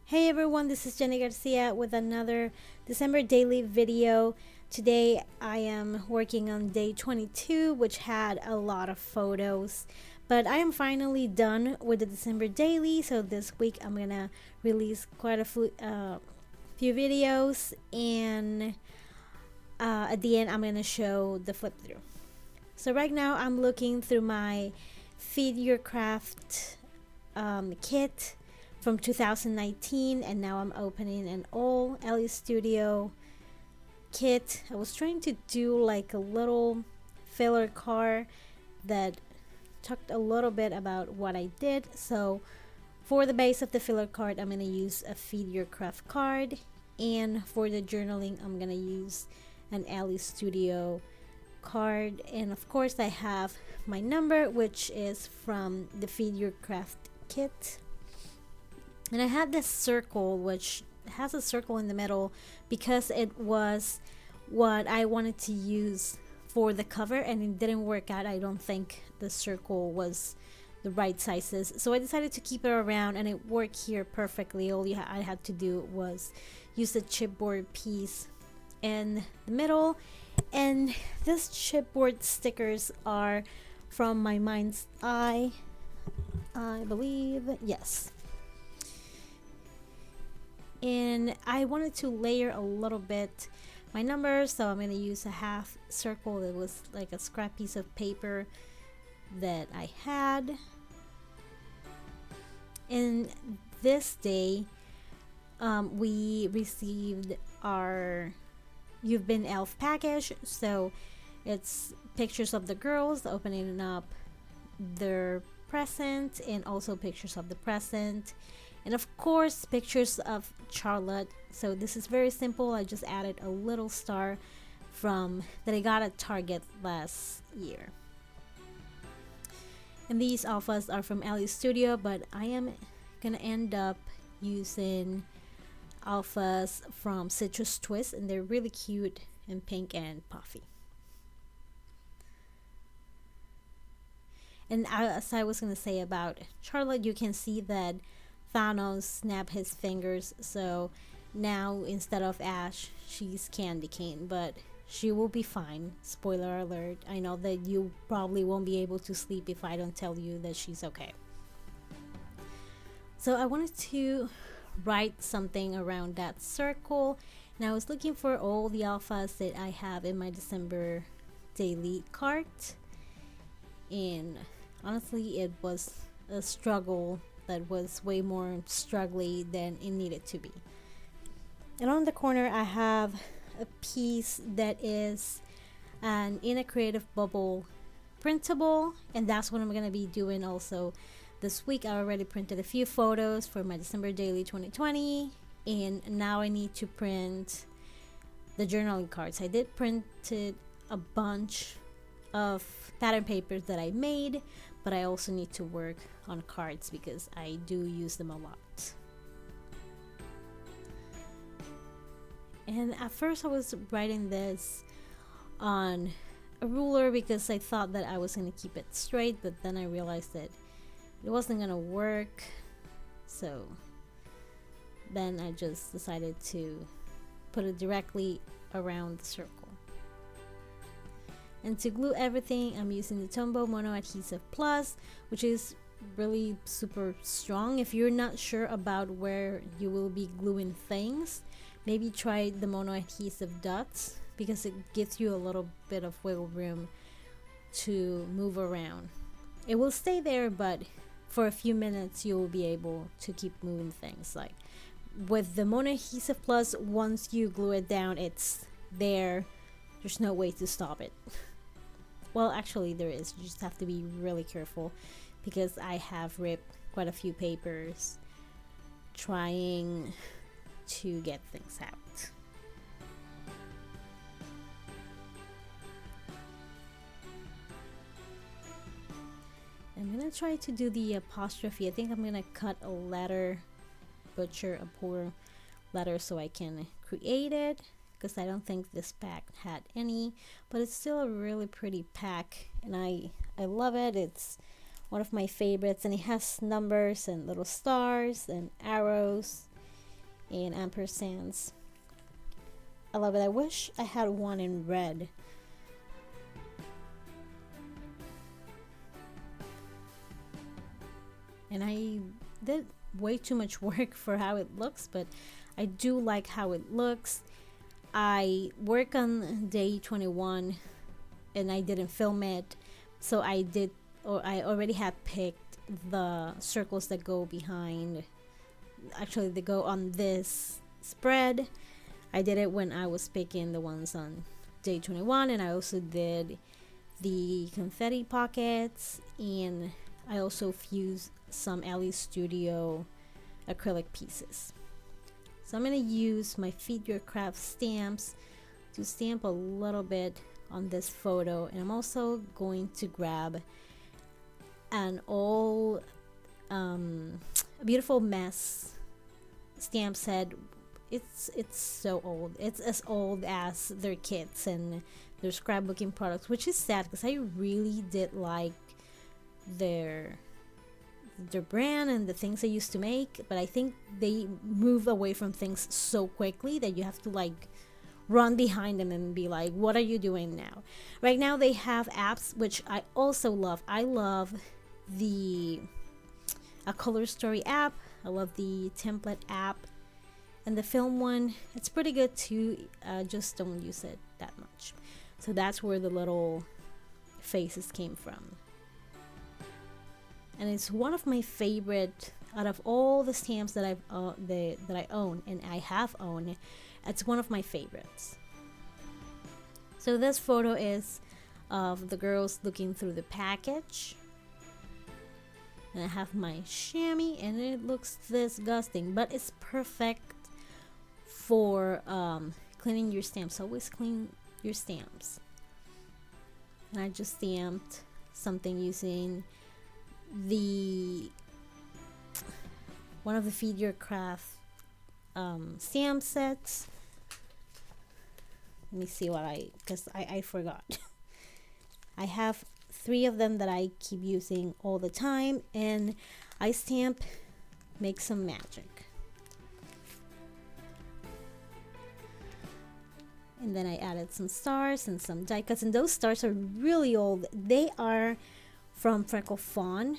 Hey everyone, this is Jenny Garcia with another December daily video. Today I am working on day 22, which had a lot of photos. But I am finally done with the December daily, so this week I'm gonna release quite a few videos, and at the end I'm gonna show the flip through. So right now I'm looking through my Feed Your Craft kit from 2019, and now I'm opening an old Ellie Studio kit. I was trying to do like a little filler card that talked a little bit about what I did. So for the base of the filler card, I'm going to use a Feed Your Craft card, and for the journaling I'm going to use an Ellie Studio card. And of course I have my number, which is from the Feed Your Craft kit. And I had this circle, which has a circle in the middle because it was what I wanted to use for the cover, and it didn't work out. I don't think the circle was the right sizes, so I decided to keep it around, and it worked here perfectly. All I had to do was use the chipboard piece in the middle, and this chipboard stickers are from my Mind's Eye, I believe. Yes. And I wanted to layer a little bit my numbers, so I'm going to use a half circle. It was like a scrap piece of paper that I had. And this day we received our You've Been Elf package, so it's pictures of the girls opening up their present, and also pictures of the present, and of course pictures of Charlotte. So this is very simple. I just added a little star from that I got at Target last year. And these alphas are from Ellie Studio, but I am gonna end up using alphas from Citrus Twist, and they're really cute and pink and puffy. And as I was gonna say about Charlotte, you can see that Thanos snapped his fingers, so now instead of Ash, she's Candy Cane, but she will be fine. Spoiler alert. I know that you probably won't be able to sleep if I don't tell you that she's okay. So I wanted to write something around that circle, and I was looking for all the alphas that I have in my December daily cart, and honestly it was a struggle that was way more struggly than it needed to be. And on the corner I have a piece that is an In a Creative Bubble printable, and that's what I'm going to be doing also this week. I already printed a few photos for my December daily 2020, and now I need to print the journaling cards. I did printed a bunch of pattern papers that I made, but I also need to work on cards because I do use them a lot. And at first I was writing this on a ruler because I thought that I was going to keep it straight, but then I realized that it wasn't going to work, so then I just decided to put it directly around the circle. And to glue everything, I'm using the Tombow Mono Adhesive Plus, which is really super strong. If you're not sure about where you will be gluing things, maybe try the Mono Adhesive Dots because it gives you a little bit of wiggle room to move around. It will stay there, but for a few minutes you will be able to keep moving things. Like with the Mono Adhesive Plus, once you glue it down, it's there. There's no way to stop it. Well, actually there is. You just have to be really careful because I have ripped quite a few papers trying to get things out. I'm gonna try to do the apostrophe. I think I'm gonna cut a letter, butcher a poor letter so I can create it, because I don't think this pack had any, but it's still a really pretty pack, and I love it. It's one of my favorites, and it has numbers and little stars and arrows, and ampersands. I love it. I wish I had one in red. And I did way too much work for how it looks, but I do like how it looks. I work on day 21 and I didn't film it, so I already had picked the circles that go behind. Actually, they go on this spread. I did it when I was picking the ones on day 21, and I also did the confetti pockets, and I also fused some Ellie Studio acrylic pieces. So I'm going to use my Feed Your Craft stamps to stamp a little bit on this photo, and I'm also going to grab an old a beautiful mess stamp set. It's so old. It's as old as their kits and their scrapbooking products, which is sad because I really did like their brand and the things they used to make, but I think they move away from things so quickly that you have to like run behind them and be like, what are you doing now? Right now they have apps, which I also love. I love the A Color Story app. I love the template app, and the film one, it's pretty good too. Just don't use it that much. So that's where the little faces came from. And it's one of my favorite out of all the stamps that that I own and I have owned. It's one of my favorites. So this photo is of the girls looking through the package, and I have my chamois, and it looks disgusting, but it's perfect for cleaning your stamps. Always clean your stamps. And I just stamped something using one of the Feed Your Craft stamp sets. Let me see because I forgot. I have 3 of them that I keep using all the time, and I stamp Make Some Magic. And then I added some stars and some die cuts, and those stars are really old. They are from Freckle Fawn,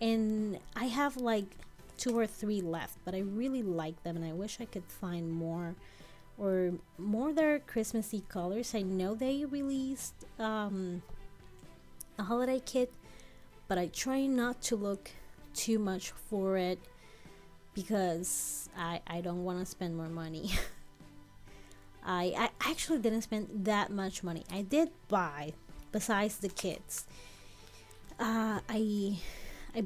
and I have like 2 or 3 left, but I really like them, and I wish I could find more their Christmassy colors. I know they released a holiday kit, but I try not to look too much for it because I don't want to spend more money. I actually didn't spend that much money. I did buy, besides the kits, I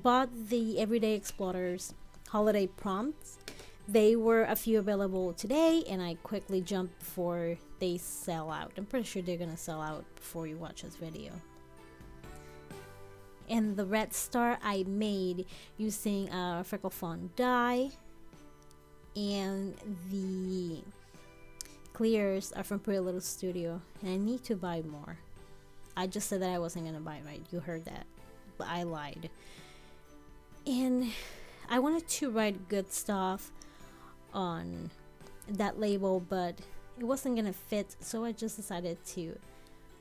bought the Everyday Explorers holiday prompts. They were a few available today, and I quickly jumped before they sell out. I'm pretty sure they're gonna sell out before you watch this video. And the red star I made using a Freckle Fawn die, and the clears are from Pretty Little Studio, and I need to buy more. I just said that I wasn't gonna buy, right? You heard that, but I lied. And I wanted to write good stuff on that label, but it wasn't gonna fit, so I just decided to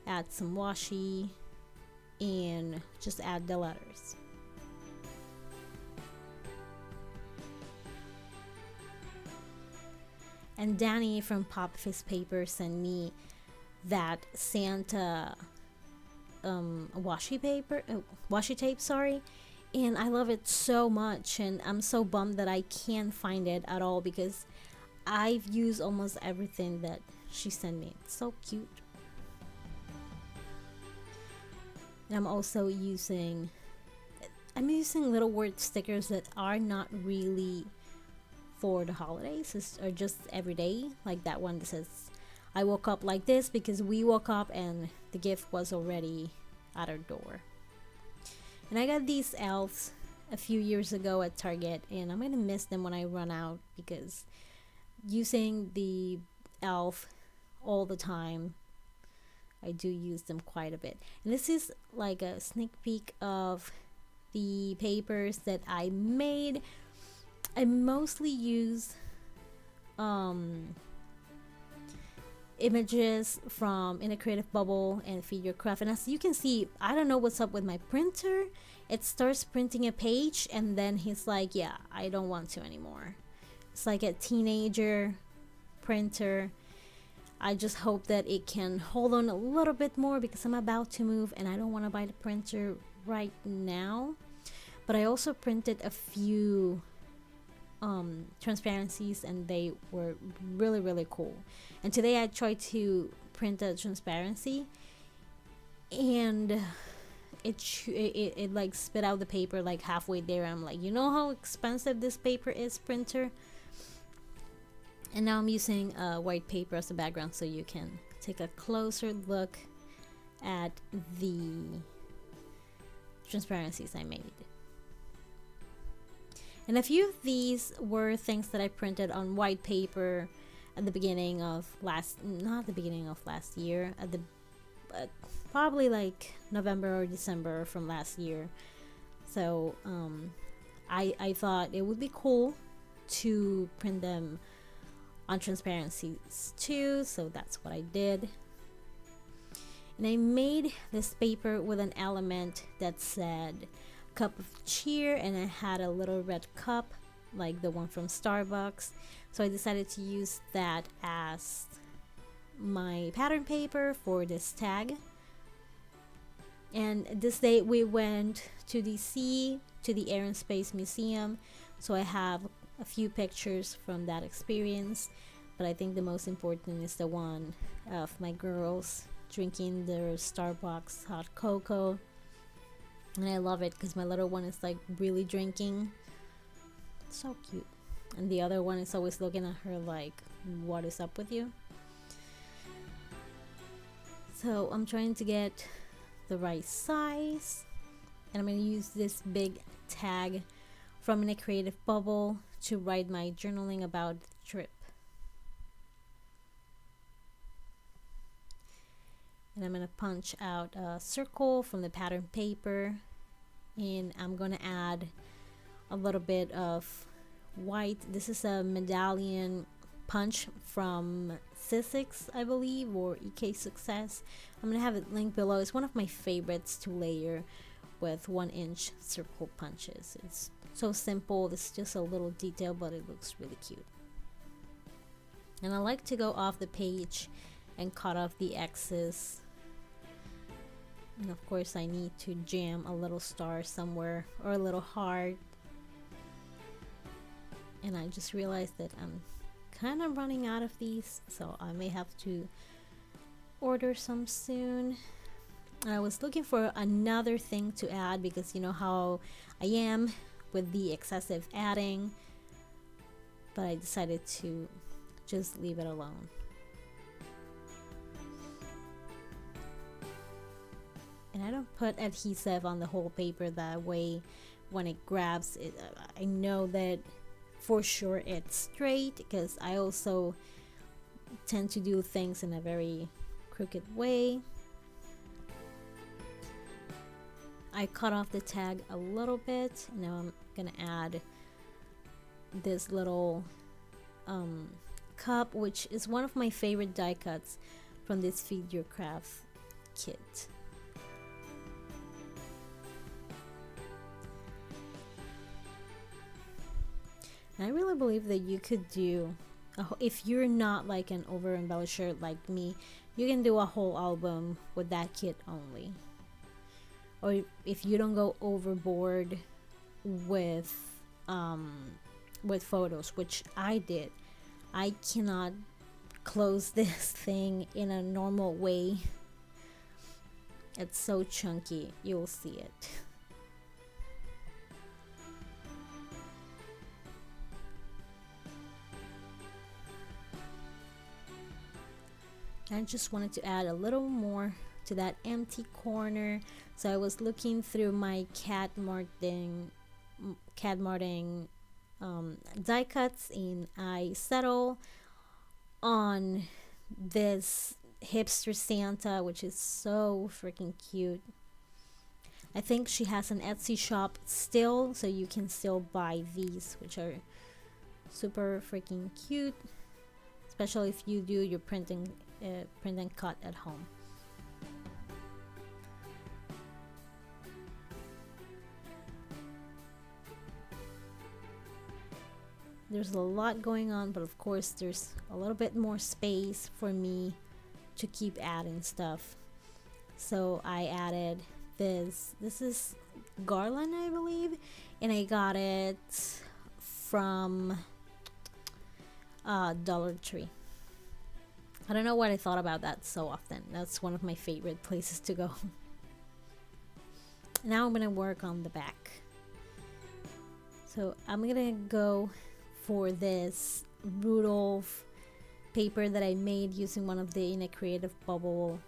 add some washi and just add the letters. And Danny from Pop Fizz Paper sent me that Santa washi tape, sorry, and I love it so much, and I'm so bummed that I can't find it at all because I've used almost everything that she sent me. It's so cute. And I'm also using little word stickers that are not really for the holidays, or just everyday, like that one that says I woke up like this, because we woke up and the gift was already at our door. And I got these elves a few years ago at Target, and I'm gonna miss them when I run out, because using the elf all the time, I do use them quite a bit. And this is like a sneak peek of the papers that I made. I mostly use images from In a Creative Bubble and Feed Your Craft. And as you can see, I don't know what's up with my printer. It starts printing a page and then he's like, yeah, I don't want to anymore. It's like a teenager printer. I just hope that it can hold on a little bit more because I'm about to move and I don't want to buy the printer right now. But I also printed a few transparencies and they were really cool. And today I tried to print a transparency and it like spit out the paper like halfway there. I'm like, you know how expensive this paper is, printer? And now I'm using white paper as a background so you can take a closer look at the transparencies I made. And a few of these were things that I printed on white paper at the beginning of not the beginning of last year, at the probably like November or December from last year. So I thought it would be cool to print them on transparencies too, so that's what I did. And I made this paper with an element that said cup of cheer, and I had a little red cup like the one from Starbucks, so I decided to use that as my pattern paper for this tag. And this day we went to DC to the Air and Space Museum, so I have a few pictures from that experience, but I think the most important is the one of my girls drinking their Starbucks hot cocoa. And I love it because my little one is like really drinking. So cute. And the other one is always looking at her like, what is up with you? So I'm trying to get the right size. And I'm going to use this big tag from In a Creative Bubble to write my journaling about the trip. And I'm going to punch out a circle from the pattern paper, and I'm going to add a little bit of white. This is a medallion punch from Sizzix, I believe, or EK Success. I'm going to have it linked below. It's one of my favorites to layer with 1-inch circle punches. It's so simple. It's just a little detail, but it looks really cute. And I like to go off the page and cut off the X's. And of course I need to jam a little star somewhere or a little heart. And I just realized that I'm kind of running out of these, so I may have to order some soon. I was looking for another thing to add because you know how I am with the excessive adding, but I decided to just leave it alone. And I don't put adhesive on the whole paper, that way when it grabs it, I know that for sure it's straight, because I also tend to do things in a very crooked way. I cut off the tag a little bit. Now I'm gonna add this little cup, which is one of my favorite die cuts from this Feed Your Craft kit. And I really believe that you could do, if you're not like an over embellisher like me, you can do a whole album with that kit only. Or if you don't go overboard with photos, which I did, I cannot close this thing in a normal way. It's so chunky, you'll see it. I just wanted to add a little more to that empty corner, so I was looking through my Cat Martin die cuts, and I settle on this hipster Santa, which is so freaking cute. I think she has an Etsy shop still, so you can still buy these, which are super freaking cute. especially if you do your print and cut at home. There's a lot going on, but of course there's a little bit more space for me to keep adding stuff. So I added this is garland, I believe, and I got it from Dollar Tree. I don't know what I thought about that so often. That's one of my favorite places to go. Now I'm gonna work on the back. So I'm gonna go for this Rudolph paper that I made using one of the In a Creative Bubble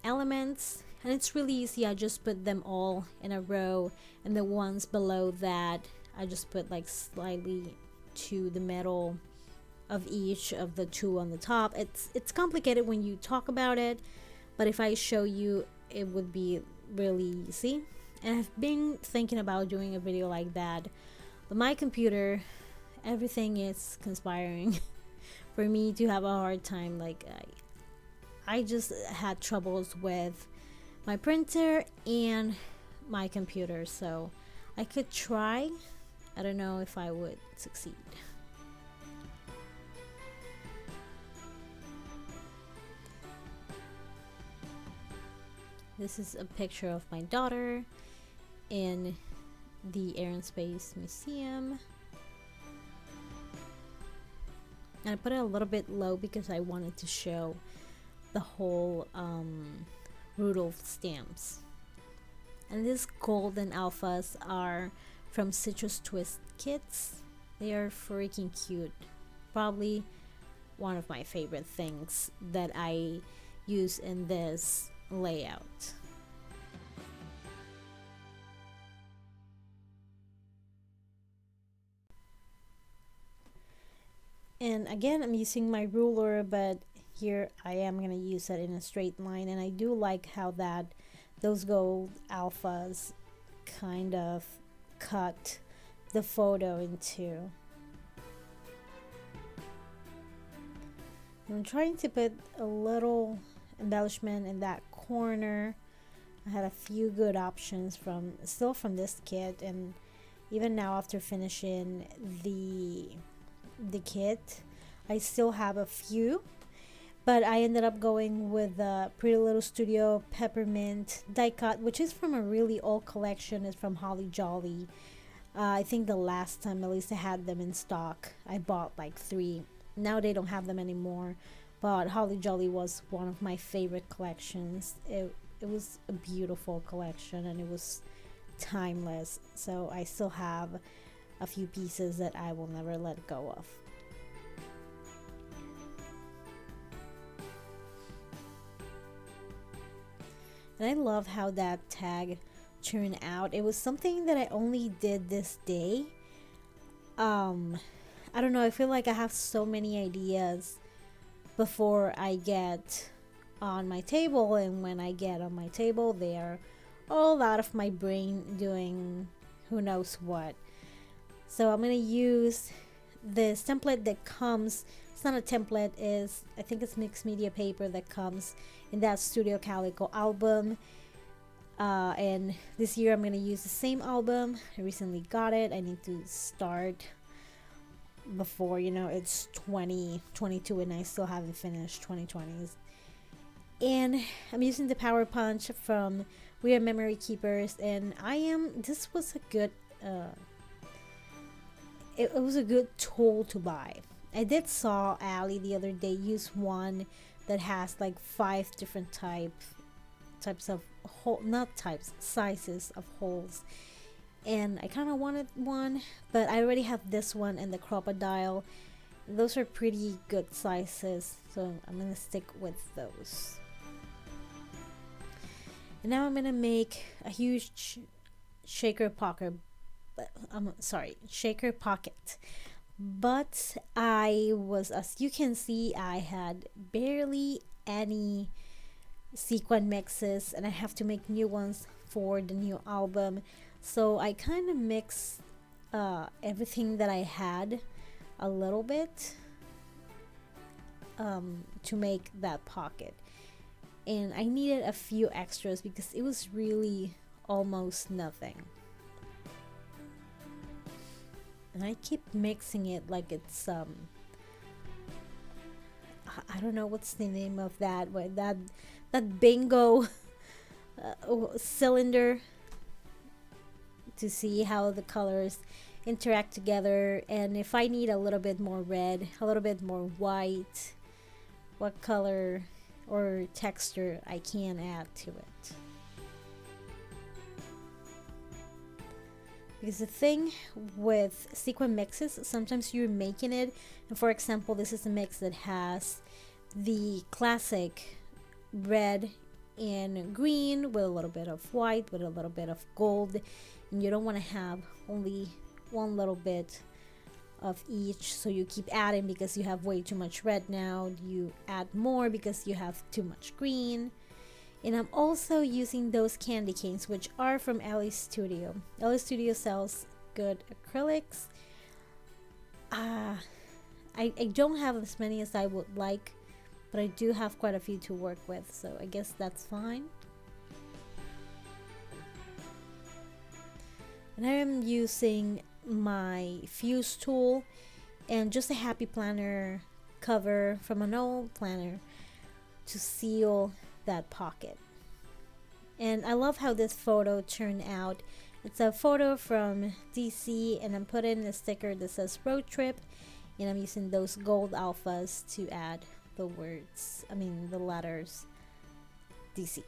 elements, and it's really easy. I just put them all in a row, and the ones below that I just put like slightly to the middle of each of the two on the top. It's complicated when you talk about it, but if I show you, it would be really easy. And I've been thinking about doing a video like that, but my computer, everything is conspiring for me to have a hard time. Like I just had troubles with my printer and my computer, so I could try. I don't know if I would succeed. This is a picture of my daughter in the Air and Space Museum. And I put it a little bit low because I wanted to show the whole Rudolph stamps. And these golden alphas are from Citrus Twist Kits. They are freaking cute. Probably one of my favorite things that I use in this layout. And again, I'm using my ruler, but here I am going to use it in a straight line, and I do like how those gold alphas kind of cut the photo in two. I'm trying to put a little embellishment in that corner. I had a few good options from this kit, and even now after finishing the kit, I still have a few, but I ended up going with the Pretty Little Studio Peppermint die cut, which is from a really old collection. It's from Holly Jolly. I think the last time Melissa had them in stock, I bought like 3. Now they don't have them anymore, but Holly Jolly was one of my favorite collections. It was a beautiful collection, and it was timeless, so I still have a few pieces that I will never let go of. And I love how that tag turned out. It was something that I only did this day. I don't know, I feel like I have so many ideas before I get on my table, and when I get on my table, they are all out of my brain doing who knows what. So I'm gonna use this template that comes, it's not a template, I think it's mixed media paper that comes in that Studio Calico album. And this year I'm gonna use the same album. I recently got it. I need to start before, it's 2022 and I still haven't finished 2020s. And I'm using the Power Punch from We Are Memory Keepers, and this was a good it was a good tool to buy. I did saw Ali the other day use one that has like 5 different types of sizes of holes, and I kind of wanted one, but I already have this one and the Crocodile. Those are pretty good sizes, so I'm gonna stick with those. And now I'm gonna make a huge shaker pocket, but as you can see, I had barely any sequin mixes, and I have to make new ones for the new album. So I kind of mixed everything that I had a little bit. to make that pocket, and I needed a few extras because it was really almost nothing. And I keep mixing it like it's I don't know what's the name of that, but that bingo cylinder, to see how the colors interact together, and if I need a little bit more red, a little bit more white, what color or texture I can add to it. Because the thing with sequin mixes, sometimes you're making it, and for example, this is a mix that has the classic red and green with a little bit of white, with a little bit of gold, and you don't want to have only one little bit of each, so you keep adding because you have way too much red. Now you add more because you have too much green. And I'm also using those candy canes, which are from LA Studio. LA Studio sells good acrylics. I don't have as many as I would like, but I do have quite a few to work with, so I guess that's fine. And I am using my fuse tool and just a happy planner cover from an old planner to seal that pocket. And I love how this photo turned out. It's a photo from DC, and I'm putting a sticker that says road trip, and I'm using those gold alphas to add the words, the letters DC.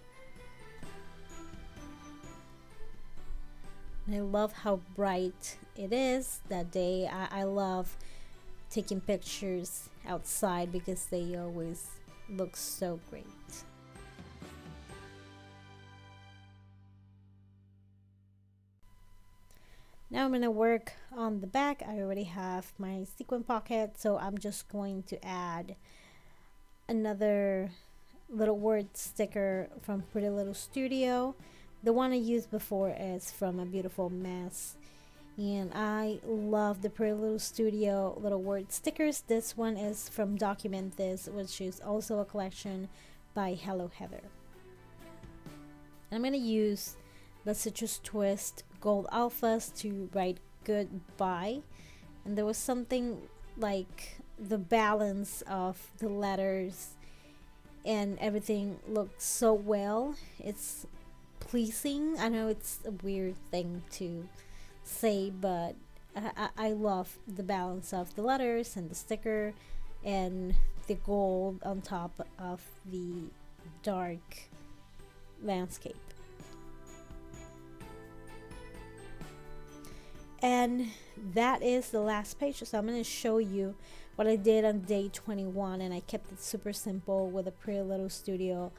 And I love how bright it is that day. I love taking pictures outside because they always look so great. Now I'm going to work on the back. I already have my sequin pocket, so I'm just going to add another little word sticker from Pretty Little Studio. The one I used before is from A Beautiful Mess, and I love the Pretty Little Studio little word stickers. This one is from Document This, which is also a collection by Hello Heather. And I'm going to use the Citrus Twist gold alphas to write goodbye, and there was something like the balance of the letters and everything looked so well. It's pleasing. I know it's a weird thing to say, but I love the balance of the letters and the sticker and the gold on top of the dark landscape. And that is the last page, so I'm going to show you what I did on day 21, and I kept it super simple with a Pretty Little Studio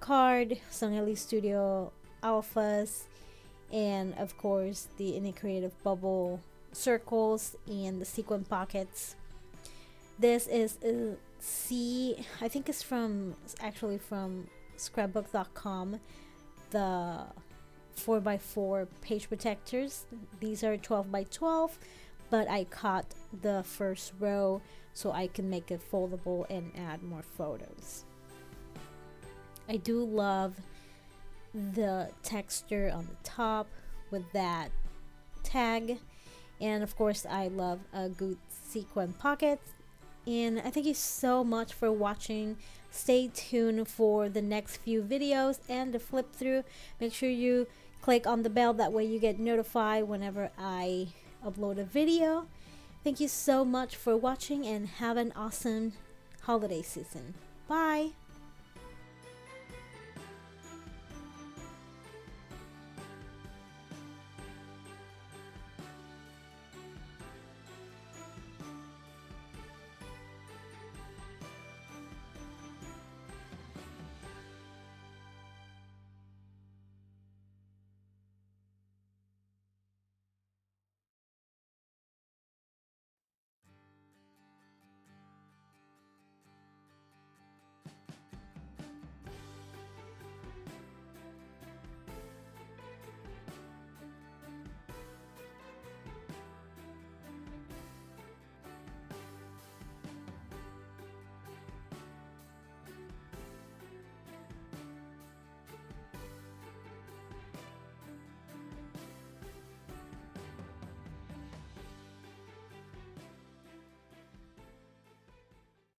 card, some LA Studio alphas, and of course the Innate Creative bubble circles and the sequin pockets. This is I think it's actually from scrapbook.com, the 4x4 page protectors. These are 12x12, but I cut the first row so I can make it foldable and add more photos. I do love the texture on the top with that tag, and of course I love a good sequin pocket. And I thank you so much for watching. Stay tuned for the next few videos and the flip through. Make sure you click on the bell, that way you get notified whenever I upload a video. Thank you so much for watching, and have an awesome holiday season. Bye.